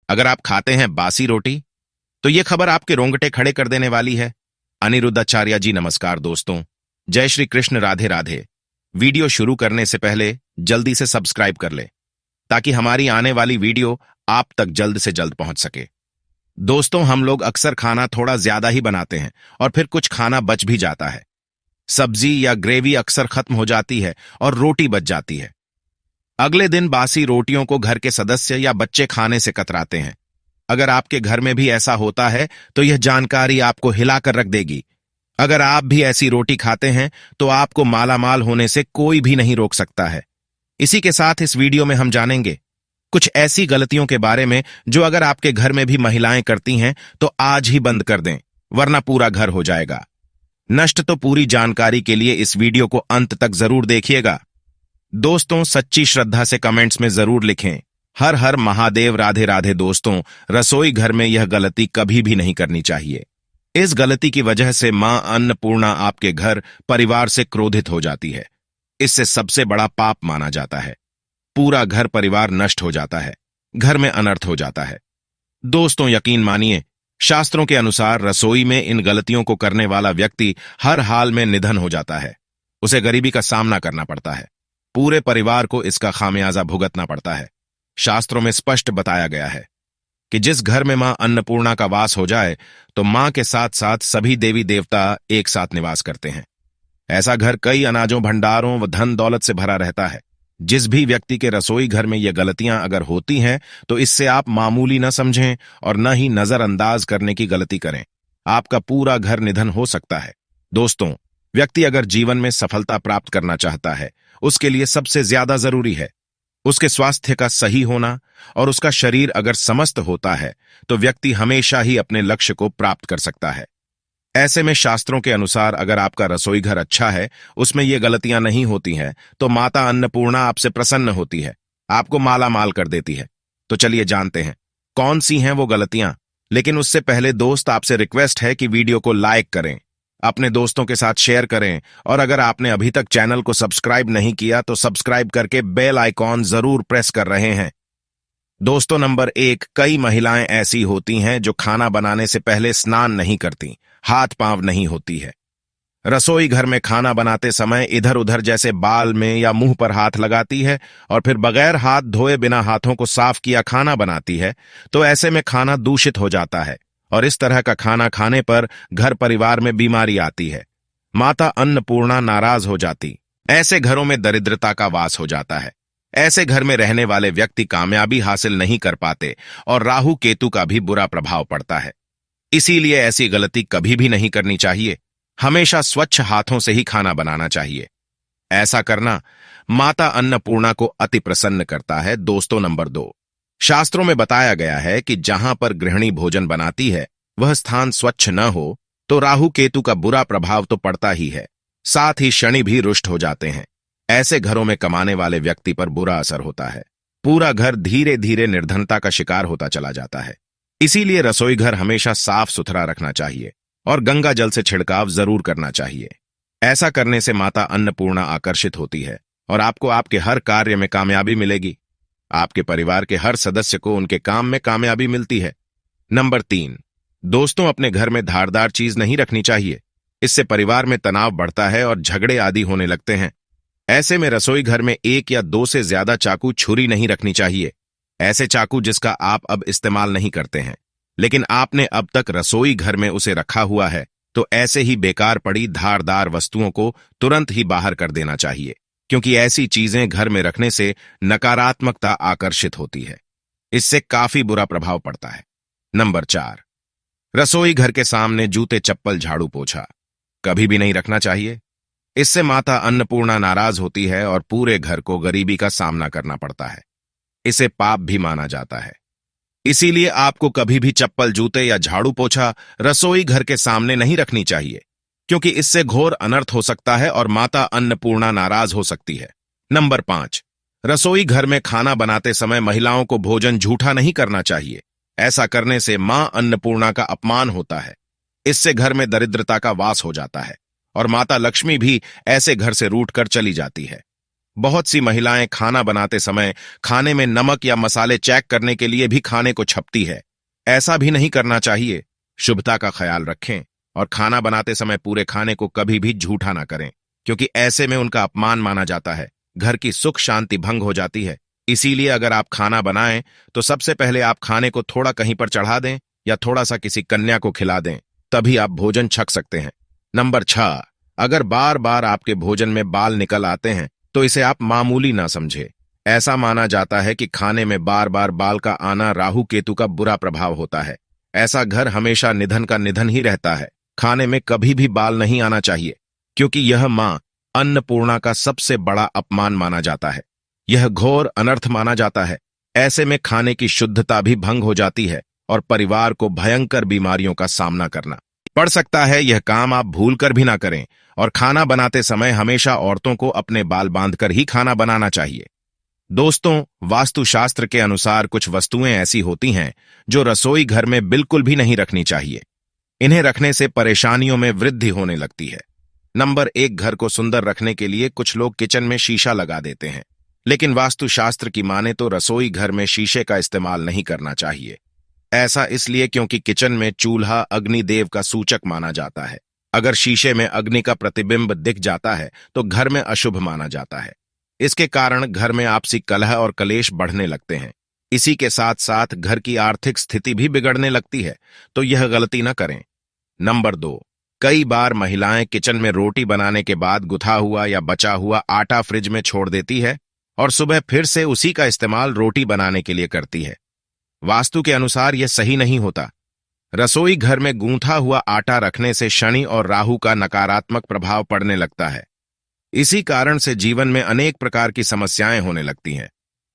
अगर आप खाते हैं बासी रोटी, तो यह खबर आपके रोंगटे खड़े कर देने वाली है। अनिरुद्धाचार्य जी नमस्कार दोस्तों, जय श्री कृष्ण, राधे राधे। वीडियो शुरू करने से पहले जल्दी से सब्सक्राइब कर ले ताकि हमारी आने वाली वीडियो आप तक जल्द से जल्द पहुंच सके। दोस्तों, हम लोग अक्सर खाना थोड़ा ज्यादा ही बनाते हैं और फिर कुछ खाना बच भी जाता है। सब्जी या ग्रेवी अक्सर खत्म हो जाती है और रोटी बच जाती है। अगले दिन बासी रोटियों को घर के सदस्य या बच्चे खाने से कतराते हैं। अगर आपके घर में भी ऐसा होता है तो यह जानकारी आपको हिलाकर रख देगी। अगर आप भी ऐसी रोटी खाते हैं तो आपको मालामाल होने से कोई भी नहीं रोक सकता है। इसी के साथ इस वीडियो में हम जानेंगे कुछ ऐसी गलतियों के बारे में जो अगर आपके घर में भी महिलाएं करती हैं तो आज ही बंद कर दें, वरना पूरा घर हो जाएगा नष्ट। तो पूरी जानकारी के लिए इस वीडियो को अंत तक जरूर देखिएगा। दोस्तों, सच्ची श्रद्धा से कमेंट्स में जरूर लिखें, हर हर महादेव, राधे राधे। दोस्तों, रसोई घर में यह गलती कभी भी नहीं करनी चाहिए। इस गलती की वजह से मां अन्नपूर्णा आपके घर परिवार से क्रोधित हो जाती है। इससे सबसे बड़ा पाप माना जाता है। पूरा घर परिवार नष्ट हो जाता है, घर में अनर्थ हो जाता है। दोस्तों, यकीन मानिए, शास्त्रों के अनुसार रसोई में इन गलतियों को करने वाला व्यक्ति हर हाल में निधन हो जाता है। उसे गरीबी का सामना करना पड़ता है, पूरे परिवार को इसका खामियाजा भुगतना पड़ता है। शास्त्रों में स्पष्ट बताया गया है कि जिस घर में मां अन्नपूर्णा का वास हो जाए तो मां के साथ साथ सभी देवी देवता एक साथ निवास करते हैं। ऐसा घर कई अनाजों, भंडारों व धन दौलत से भरा रहता है। जिस भी व्यक्ति के रसोई घर में ये गलतियां अगर होती हैं तो इससे आप मामूली न समझें और न ही नजरअंदाज करने की गलती करें। आपका पूरा घर निधन हो सकता है। दोस्तों, व्यक्ति अगर जीवन में सफलता प्राप्त करना चाहता है, उसके लिए सबसे ज्यादा जरूरी है उसके स्वास्थ्य का सही होना, और उसका शरीर अगर समस्त होता है तो व्यक्ति हमेशा ही अपने लक्ष्य को प्राप्त कर सकता है। ऐसे में शास्त्रों के अनुसार अगर आपका रसोई घर अच्छा है, उसमें ये गलतियां नहीं होती हैं, तो माता अन्नपूर्णा आपसे प्रसन्न होती है, आपको माला माल कर देती है। तो चलिए जानते हैं कौन सी हैं वो गलतियां। लेकिन उससे पहले दोस्त, आपसे रिक्वेस्ट है कि वीडियो को लाइक करें, अपने दोस्तों के साथ शेयर करें, और अगर आपने अभी तक चैनल को सब्सक्राइब नहीं किया तो सब्सक्राइब करके बेल आइकॉन जरूर प्रेस कर रहे हैं। दोस्तों, नंबर 1, कई महिलाएं ऐसी होती हैं जो खाना बनाने से पहले स्नान नहीं करती, हाथ पांव नहीं होती है। रसोई घर में खाना बनाते समय इधर उधर जैसे बाल में या मुंह पर हाथ लगाती है और फिर बगैर हाथ धोए बिना हाथों को साफ किया खाना बनाती है। तो ऐसे में खाना दूषित हो जाता है और इस तरह का खाना खाने पर घर परिवार में बीमारी आती है। माता अन्नपूर्णा नाराज हो जाती। ऐसे घरों में दरिद्रता का वास हो जाता है। ऐसे घर में रहने वाले व्यक्ति कामयाबी हासिल नहीं कर पाते और राहु केतु का भी बुरा प्रभाव पड़ता है। इसीलिए ऐसी गलती कभी भी नहीं करनी चाहिए। हमेशा स्वच्छ हाथों से ही खाना बनाना चाहिए। ऐसा करना माता अन्नपूर्णा को अति प्रसन्न करता है। दोस्तों, नंबर 2, शास्त्रों में बताया गया है कि जहां पर गृहिणी भोजन बनाती है वह स्थान स्वच्छ न हो तो राहु केतु का बुरा प्रभाव तो पड़ता ही है, साथ ही शनि भी रुष्ट हो जाते हैं। ऐसे घरों में कमाने वाले व्यक्ति पर बुरा असर होता है। पूरा घर धीरे धीरे निर्धनता का शिकार होता चला जाता है। इसीलिए रसोई घर हमेशा साफ सुथरा रखना चाहिए और गंगा जल से छिड़काव जरूर करना चाहिए। ऐसा करने से माता अन्नपूर्णा आकर्षित होती है और आपको आपके हर कार्य में कामयाबी मिलेगी। आपके परिवार के हर सदस्य को उनके काम में कामयाबी मिलती है। नंबर 3, दोस्तों, अपने घर में धारदार चीज नहीं रखनी चाहिए। इससे परिवार में तनाव बढ़ता है और झगड़े आदि होने लगते हैं। ऐसे में रसोई घर में 1 या 2 से ज्यादा चाकू, छुरी नहीं रखनी चाहिए। ऐसे चाकू जिसका आप अब इस्तेमाल नहीं करते हैं लेकिन आपने अब तक रसोई घर में उसे रखा हुआ है, तो ऐसे ही बेकार पड़ी धारदार वस्तुओं को तुरंत ही बाहर कर देना चाहिए, क्योंकि ऐसी चीजें घर में रखने से नकारात्मकता आकर्षित होती है। इससे काफी बुरा प्रभाव पड़ता है। नंबर 4, रसोई घर के सामने जूते, चप्पल, झाड़ू, पोछा कभी भी नहीं रखना चाहिए। इससे माता अन्नपूर्णा नाराज होती है और पूरे घर को गरीबी का सामना करना पड़ता है। इसे पाप भी माना जाता है। इसीलिए आपको कभी भी चप्पल, जूते या झाड़ू पोछा रसोई घर के सामने नहीं रखनी चाहिए, क्योंकि इससे घोर अनर्थ हो सकता है और माता अन्नपूर्णा नाराज हो सकती है। नंबर 5, रसोई घर में खाना बनाते समय महिलाओं को भोजन झूठा नहीं करना चाहिए। ऐसा करने से मां अन्नपूर्णा का अपमान होता है। इससे घर में दरिद्रता का वास हो जाता है और माता लक्ष्मी भी ऐसे घर से रूठ कर चली जाती है। बहुत सी महिलाएं खाना बनाते समय खाने में नमक या मसाले चेक करने के लिए भी खाने को छपती है। ऐसा भी नहीं करना चाहिए। शुभता का ख्याल रखें और खाना बनाते समय पूरे खाने को कभी भी झूठा ना करें, क्योंकि ऐसे में उनका अपमान माना जाता है। घर की सुख शांति भंग हो जाती है। इसीलिए अगर आप खाना बनाएं तो सबसे पहले आप खाने को थोड़ा कहीं पर चढ़ा दें या थोड़ा सा किसी कन्या को खिला दें, तभी आप भोजन छक सकते हैं। नंबर 6, अगर बार बार आपके भोजन में बाल निकल आते हैं तो इसे आप मामूली ना समझे। ऐसा माना जाता है कि खाने में बार बार बाल का आना राहु केतु का बुरा प्रभाव होता है। ऐसा घर हमेशा निधन का निधन ही रहता है। खाने में कभी भी बाल नहीं आना चाहिए, क्योंकि यह मां अन्नपूर्णा का सबसे बड़ा अपमान माना जाता है। यह घोर अनर्थ माना जाता है। ऐसे में खाने की शुद्धता भी भंग हो जाती है और परिवार को भयंकर बीमारियों का सामना करना पड़ सकता है। यह काम आप भूलकर भी ना करें और खाना बनाते समय हमेशा औरतों को अपने बाल बांधकर ही खाना बनाना चाहिए। दोस्तों, वास्तुशास्त्र के अनुसार कुछ वस्तुएं ऐसी होती हैं जो रसोई घर में बिल्कुल भी नहीं रखनी चाहिए। इन्हें रखने से परेशानियों में वृद्धि होने लगती है। नंबर 1, घर को सुंदर रखने के लिए कुछ लोग किचन में शीशा लगा देते हैं, लेकिन वास्तुशास्त्र की माने तो रसोई घर में शीशे का इस्तेमाल नहीं करना चाहिए। ऐसा इसलिए क्योंकि किचन में चूल्हा अग्निदेव का सूचक माना जाता है। अगर शीशे में अग्नि का प्रतिबिंब दिख जाता है तो घर में अशुभ माना जाता है। इसके कारण घर में आपसी कलह और कलेश बढ़ने लगते हैं। इसी के साथ साथ घर की आर्थिक स्थिति भी बिगड़ने लगती है, तो यह गलती न करें। नंबर 2, कई बार महिलाएं किचन में रोटी बनाने के बाद गुथा हुआ या बचा हुआ आटा फ्रिज में छोड़ देती है और सुबह फिर से उसी का इस्तेमाल रोटी बनाने के लिए करती है। वास्तु के अनुसार यह सही नहीं होता। रसोई घर में गूंथा हुआ आटा रखने से शनि और राहु का नकारात्मक प्रभाव पड़ने लगता है। इसी कारण से जीवन में अनेक प्रकार की समस्याएं होने लगती हैं।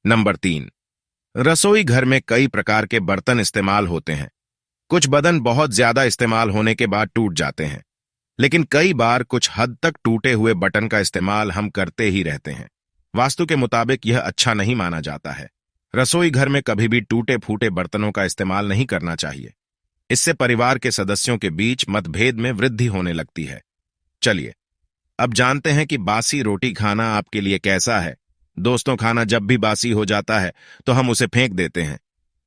नंबर 3, रसोई घर में कई प्रकार के बर्तन इस्तेमाल होते हैं। कुछ बर्तन बहुत ज्यादा इस्तेमाल होने के बाद टूट जाते हैं, लेकिन कई बार कुछ हद तक टूटे हुए बर्तन का इस्तेमाल हम करते ही रहते हैं। वास्तु के मुताबिक यह अच्छा नहीं माना जाता है। रसोई घर में कभी भी टूटे फूटे बर्तनों का इस्तेमाल नहीं करना चाहिए। इससे परिवार के सदस्यों के बीच मतभेद में वृद्धि होने लगती है। चलिए अब जानते हैं कि बासी रोटी खाना आपके लिए कैसा है। दोस्तों, खाना जब भी बासी हो जाता है तो हम उसे फेंक देते हैं।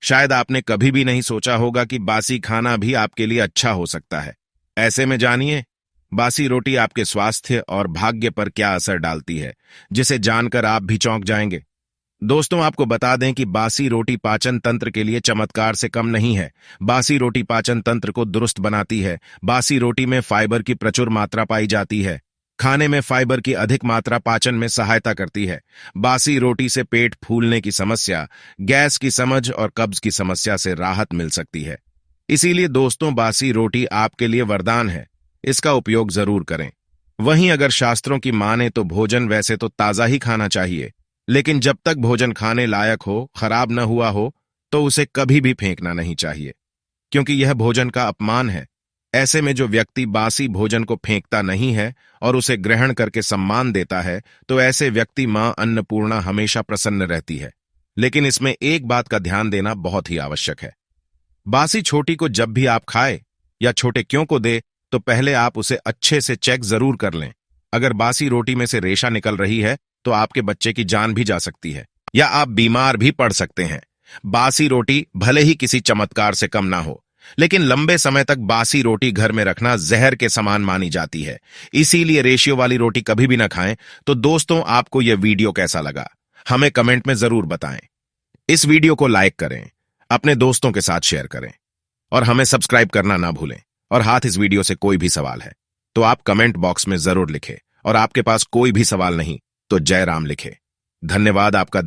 शायद आपने कभी भी नहीं सोचा होगा कि बासी खाना भी आपके लिए अच्छा हो सकता है। ऐसे में जानिए बासी रोटी आपके स्वास्थ्य और भाग्य पर क्या असर डालती है, जिसे जानकर आप भी चौंक जाएंगे। दोस्तों, आपको बता दें कि बासी रोटी पाचन तंत्र के लिए चमत्कार से कम नहीं है। बासी रोटी पाचन तंत्र को दुरुस्त बनाती है। बासी रोटी में फाइबर की प्रचुर मात्रा पाई जाती है। खाने में फाइबर की अधिक मात्रा पाचन में सहायता करती है। बासी रोटी से पेट फूलने की समस्या, गैस की समझ और कब्ज की समस्या से राहत मिल सकती है। इसीलिए दोस्तों, बासी रोटी आपके लिए वरदान है। इसका उपयोग जरूर करें। वहीं अगर शास्त्रों की माने तो भोजन वैसे तो ताजा ही खाना चाहिए, लेकिन जब तक भोजन खाने लायक हो, खराब न हुआ हो, तो उसे कभी भी फेंकना नहीं चाहिए, क्योंकि यह भोजन का अपमान है। ऐसे में जो व्यक्ति बासी भोजन को फेंकता नहीं है और उसे ग्रहण करके सम्मान देता है, तो ऐसे व्यक्ति मां अन्नपूर्णा हमेशा प्रसन्न रहती है। लेकिन इसमें एक बात का ध्यान देना बहुत ही आवश्यक है। बासी छोटी को जब भी आप खाए या छोटे क्यों को दे, तो पहले आप उसे अच्छे से चेक जरूर कर लें। अगर बासी रोटी में से रेशा निकल रही है तो आपके बच्चे की जान भी जा सकती है या आप बीमार भी पड़ सकते हैं। बासी रोटी भले ही किसी चमत्कार से कम ना हो, लेकिन लंबे समय तक बासी रोटी घर में रखना जहर के समान मानी जाती है। इसीलिए रेशियो वाली रोटी कभी भी ना खाएं। तो दोस्तों, आपको यह वीडियो कैसा लगा हमें कमेंट में जरूर बताएं। इस वीडियो को लाइक करें, अपने दोस्तों के साथ शेयर करें और हमें सब्सक्राइब करना ना भूलें। और हाथ इस वीडियो से कोई भी सवाल है तो आप कमेंट बॉक्स में जरूर लिखें, और आपके पास कोई भी सवाल नहीं तो जय राम लिखें। धन्यवाद आपका।